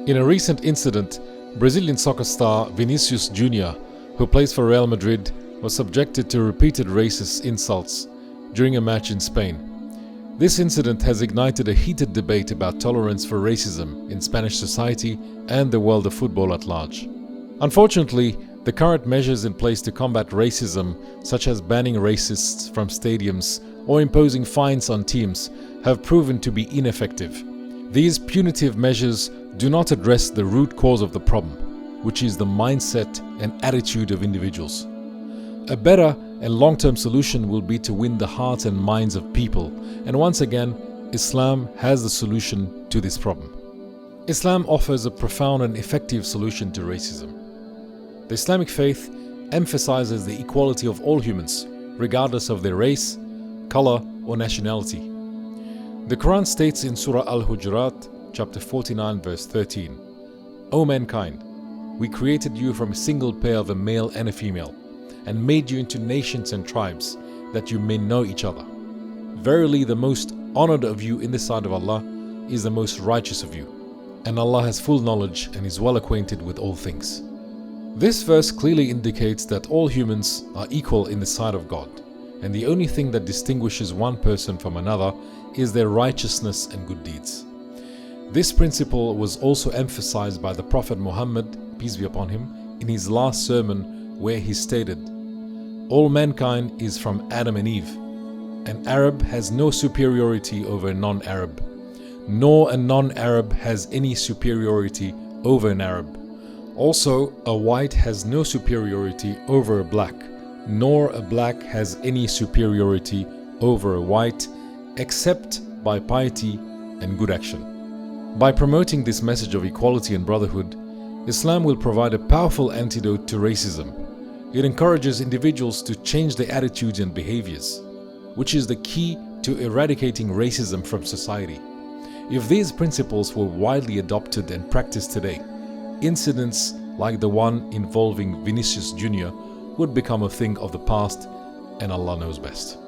In a recent incident, Brazilian soccer star Vinicius Junior, who plays for Real Madrid, was subjected to repeated racist insults during a match in Spain. This incident has ignited a heated debate about tolerance for racism in Spanish society and the world of football at large. Unfortunately, the current measures in place to combat racism, such as banning racists from stadiums or imposing fines on teams, have proven to be ineffective. These punitive measures do not address the root cause of the problem, which is the mindset and attitude of individuals. A better and long-term solution will be to win the hearts and minds of people, and once again, Islam has the solution to this problem. Islam offers a profound and effective solution to racism. The Islamic faith emphasizes the equality of all humans, regardless of their race, color, or nationality. The Quran states in Surah Al-Hujurat, chapter 49, verse 13, "O mankind, we created you from a single pair of a male and a female, and made you into nations and tribes, that you may know each other. Verily, the most honored of you in the sight of Allah is the most righteous of you, and Allah has full knowledge and is well acquainted with all things." This verse clearly indicates that all humans are equal in the sight of God, and the only thing that distinguishes one person from another is their righteousness and good deeds. This principle was also emphasized by the Prophet Muhammad, peace be upon him, in his last sermon, where he stated, "All mankind is from Adam and Eve. An Arab has no superiority over a non-Arab, nor a non-Arab has any superiority over an Arab. Also, a white has no superiority over a black, nor a black has any superiority over a white, except by piety and good action." By promoting this message of equality and brotherhood, Islam will provide a powerful antidote to racism. It encourages individuals to change their attitudes and behaviors, which is the key to eradicating racism from society. If these principles were widely adopted and practiced today, incidents like the one involving Vinicius Junior would become a thing of the past, and Allah knows best.